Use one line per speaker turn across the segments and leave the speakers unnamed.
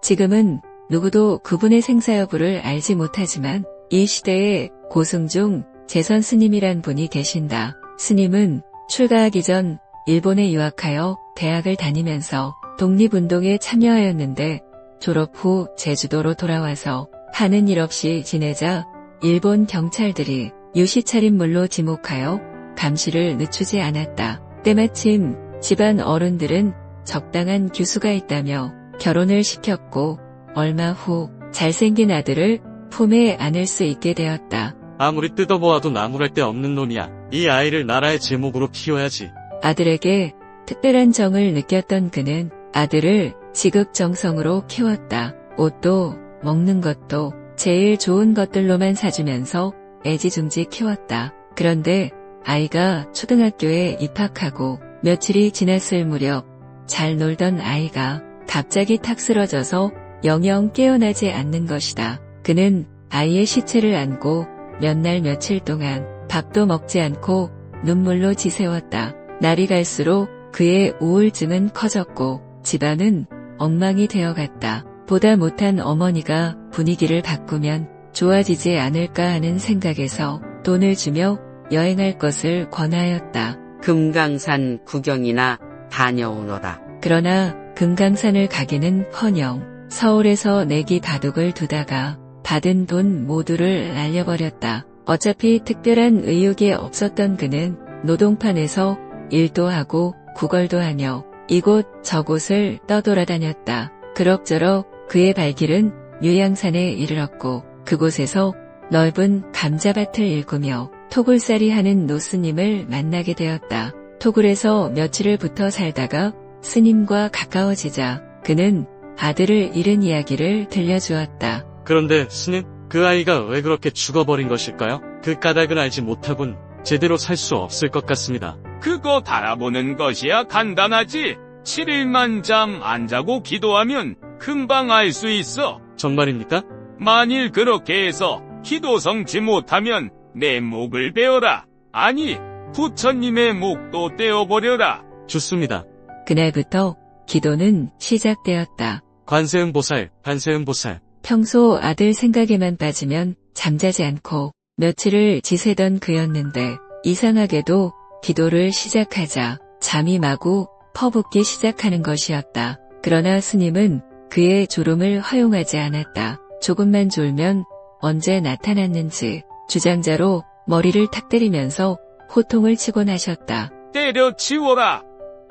지금은 누구도 그분의 생사 여부를 알지 못하지만 이 시대에 고승중 재선 스님이란 분이 계신다. 스님은 출가하기 전 일본에 유학하여 대학을 다니면서 독립운동에 참여하였는데 졸업 후 제주도로 돌아와서 하는 일 없이 지내자 일본 경찰들이 유시차림물로 지목하여 감시를 늦추지 않았다. 때마침 집안 어른들은 적당한 교수가 있다며 결혼을 시켰고 얼마 후 잘생긴 아들을 품에 안을 수 있게 되었다.
아무리 뜯어보아도 나무랄 데 없는 놈이야. 이 아이를 나라의 제목으로 키워야지.
아들에게 특별한 정을 느꼈던 그는 아들을 지극정성으로 키웠다. 옷도 먹는 것도 제일 좋은 것들로만 사주면서 애지중지 키웠다. 그런데 아이가 초등학교에 입학하고 며칠이 지났을 무렵 잘 놀던 아이가 갑자기 탁 쓰러져서 영영 깨어나지 않는 것이다. 그는 아이의 시체를 안고 몇 날 며칠 동안 밥도 먹지 않고 눈물로 지새웠다. 날이 갈수록 그의 우울증은 커졌고 집안은 엉망이 되어갔다. 보다 못한 어머니가 분위기를 바꾸면 좋아지지 않을까 하는 생각에서 돈을 주며 여행할 것을 권하였다.
금강산 구경이나 다녀오너라.
그러나 금강산을 가기는커녕 서울에서 내기 바둑을 두다가 받은 돈 모두를 날려버렸다. 어차피 특별한 의욕이 없었던 그는 노동판에서 일도 하고 구걸도 하며 이곳 저곳을 떠돌아다녔다. 그럭저럭 그의 발길은 유양산에 이르렀고 그곳에서 넓은 감자밭을 일구며 토굴살이 하는 노스님을 만나게 되었다. 토굴에서 며칠을 붙어 살다가 스님과 가까워지자 그는 아들을 잃은 이야기를 들려주었다.
그런데 스님, 그 아이가 왜 그렇게 죽어버린 것일까요? 그 까닭을 알지 못하곤 제대로 살 수 없을 것 같습니다.
그거 달아보는 것이야 간단하지. 7일만 잠 안 자고 기도하면 금방 알 수 있어.
정말입니까?
만일 그렇게 해서 기도 성취 못하면 내 목을 베어라. 아니, 부처님의 목도 떼어버려라.
좋습니다.
그날부터 기도는 시작되었다.
관세음보살, 관세음보살.
평소 아들 생각에만 빠지면 잠자지 않고 며칠을 지새던 그였는데 이상하게도 기도를 시작하자 잠이 마구 퍼붓기 시작하는 것이었다. 그러나 스님은 그의 졸음을 허용하지 않았다. 조금만 졸면 언제 나타났는지 주장자로 머리를 탁 때리면서 호통을 치곤 하셨다.
때려치워라.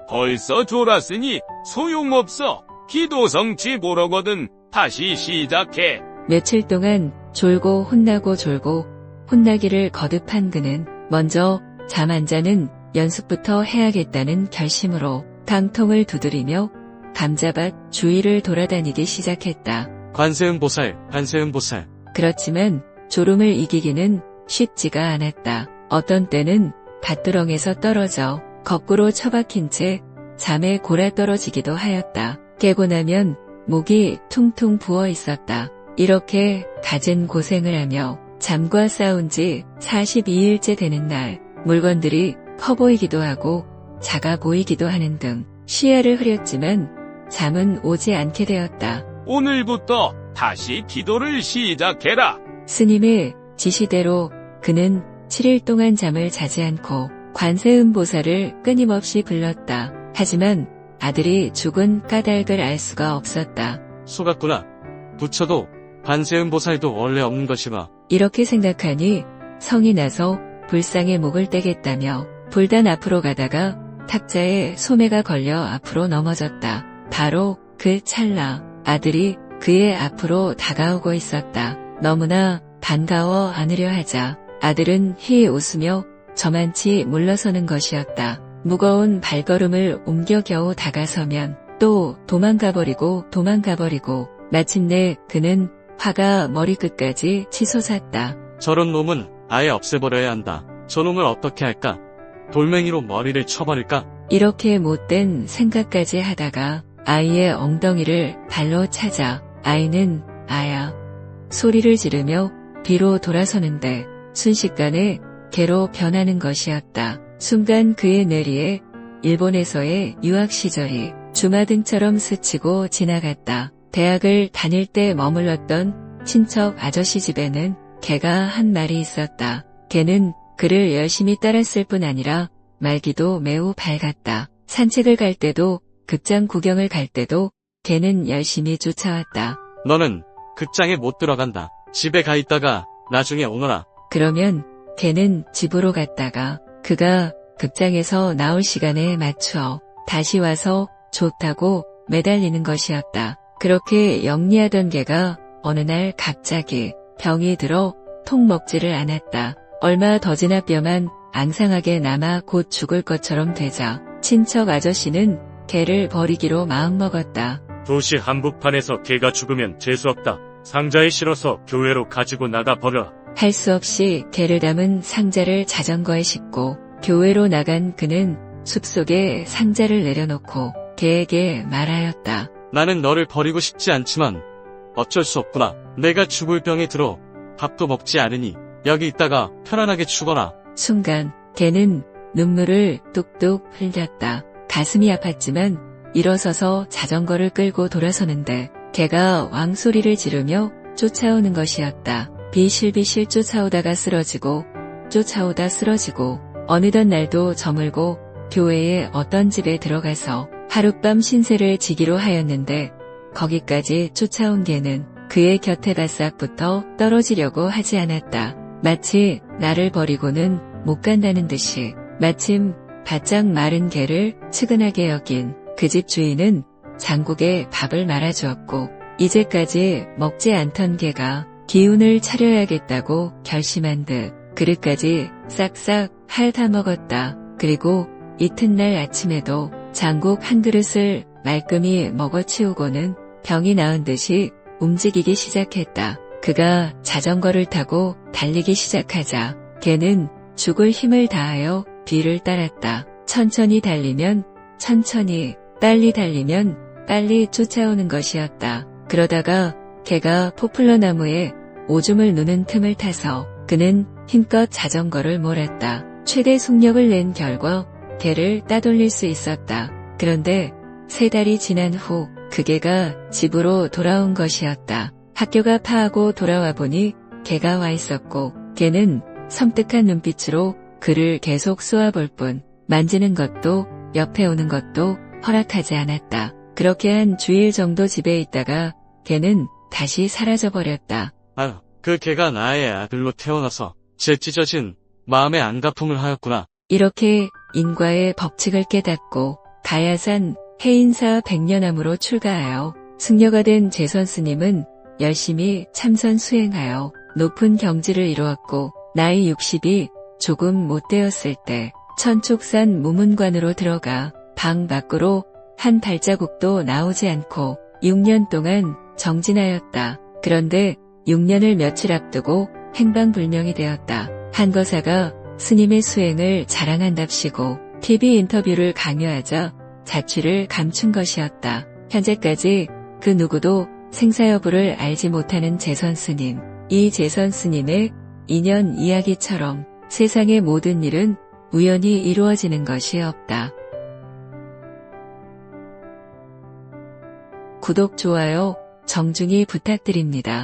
벌써 졸았으니 소용없어. 기도 성취 보러거든. 다시 시작해.
며칠 동안 졸고 혼나고 졸고 혼나기를 거듭한 그는 먼저 잠 안 자는 연습부터 해야겠다는 결심으로 방통을 두드리며 감자밭 주위를 돌아다니기 시작했다.
관세음보살, 관세음보살.
그렇지만 졸음을 이기기는 쉽지가 않았다. 어떤 때는 밭두렁에서 떨어져 거꾸로 처박힌 채 잠에 골아떨어지기도 하였다. 깨고 나면 목이 퉁퉁 부어 있었다. 이렇게 갖은 고생을 하며 잠과 싸운 지 42일째 되는 날 물건들이 커 보이기도 하고 작아 보이기도 하는 등 시야를 흐렸지만 잠은 오지 않게 되었다.
오늘부터 다시 기도를 시작해라.
스님의 지시대로 그는 7일 동안 잠을 자지 않고 관세음보살을 끊임없이 불렀다. 하지만 아들이 죽은 까닭을 알 수가 없었다.
속았구나. 부처도 관세음보살도 원래 없는 것이마.
이렇게 생각하니 성이 나서 불상의 목을 떼겠다며 불단 앞으로 가다가 탁자에 소매가 걸려 앞으로 넘어졌다. 바로 그 찰나 아들이 그의 앞으로 다가오고 있었다. 너무나 반가워 안으려 하자 아들은 히 웃으며 저만치 물러서는 것이었다. 무거운 발걸음을 옮겨 겨우 다가서면 또 도망가버리고 마침내 그는 화가 머리끝까지 치솟았다.
저런 놈은 아예 없애버려야 한다. 저놈을 어떻게 할까? 돌멩이로 머리를 쳐버릴까?
이렇게 못된 생각까지 하다가 아이의 엉덩이를 발로 차자 아이는 아야 소리를 지르며 뒤로 돌아서는데 순식간에 개로 변하는 것이었다. 순간 그의 뇌리에 일본에서의 유학 시절이 주마등처럼 스치고 지나갔다. 대학을 다닐 때 머물렀던 친척 아저씨 집에는 개가 한 마리 있었다. 개는 그를 열심히 따랐을 뿐 아니라 말기도 매우 밝았다. 산책을 갈 때도 극장 구경을 갈 때도 개는 열심히 쫓아왔다.
너는 극장에 못 들어간다. 집에 가 있다가 나중에 오너라.
그러면 개는 집으로 갔다가 그가 극장에서 나올 시간에 맞추어 다시 와서 좋다고 매달리는 것이었다. 그렇게 영리하던 개가 어느 날 갑자기 병이 들어 통 먹지를 않았다. 얼마 더 지나 뼈만 앙상하게 남아 곧 죽을 것처럼 되자 친척 아저씨는 개를 버리기로 마음먹었다.
도시 한복판에서 개가 죽으면 재수없다. 상자에 실어서 교회로 가지고 나가 버려.
할 수 없이 개를 담은 상자를 자전거에 싣고 교회로 나간 그는 숲속에 상자를 내려놓고 개에게 말하였다.
나는 너를 버리고 싶지 않지만 어쩔 수 없구나. 내가 죽을 병에 들어 밥도 먹지 않으니 여기 있다가 편안하게 죽어라.
순간 개는 눈물을 뚝뚝 흘렸다. 가슴이 아팠지만 일어서서 자전거를 끌고 돌아서는데 개가 왕소리를 지르며 쫓아오는 것이었다. 비실비실 쫓아오다가 쓰러지고 어느덧 날도 저물고 교회의 어떤 집에 들어가서 하룻밤 신세를 지기로 하였는데 거기까지 쫓아온 개는 그의 곁에 바싹 붙어 떨어지려고 하지 않았다. 마치 나를 버리고는 못 간다는 듯이 마침 바짝 마른 개를 측은하게 여긴 그 집 주인은 장국에 밥을 말아주었고 이제까지 먹지 않던 개가 기운을 차려야겠다고 결심한 듯 그릇까지 싹싹 핥아 먹었다. 그리고 이튿날 아침에도 장국 한 그릇을 말끔히 먹어치우고는 병이 나은 듯이 움직이기 시작했다. 그가 자전거를 타고 달리기 시작하자 개는 죽을 힘을 다하여 뒤를 따랐다. 천천히 달리면 천천히, 빨리 달리면 빨리 쫓아오는 것이었다. 그러다가 개가 포플러 나무에 오줌을 누는 틈을 타서 그는 힘껏 자전거를 몰았다. 최대 속력을 낸 결과 개를 따돌릴 수 있었다. 그런데 3달이 지난 후 그 개가 집으로 돌아온 것이었다. 학교가 파하고 돌아와 보니 개가 와 있었고 개는 섬뜩한 눈빛으로 그를 계속 쏘아볼 뿐 만지는 것도 옆에 오는 것도 허락하지 않았다. 그렇게 한 주일 정도 집에 있다가 개는 다시 사라져버렸다.
아유, 그 개가 나의 아들로 태어나서 제 찢어진 마음의 안가품을 하였구나.
이렇게 인과의 법칙을 깨닫고 가야산 해인사 백년암으로 출가하여 승려가 된 제선 스님은 열심히 참선 수행하여 높은 경지를 이루었고 나이 60이 조금 못 되었을 때 천촉산 무문관으로 들어가 방 밖으로 한 발자국도 나오지 않고 6년 동안 정진하였다. 그런데 6년을 며칠 앞두고 행방불명이 되었다. 한거사가 스님의 수행을 자랑한답시고 TV 인터뷰를 강요하자 자취를 감춘 것이었다. 현재까지 그 누구도 생사 여부를 알지 못하는 제선 스님. 이 제선 스님의 인연 이야기처럼 세상의 모든 일은 우연히 이루어지는 것이 없다. 구독, 좋아요 정중히 부탁드립니다.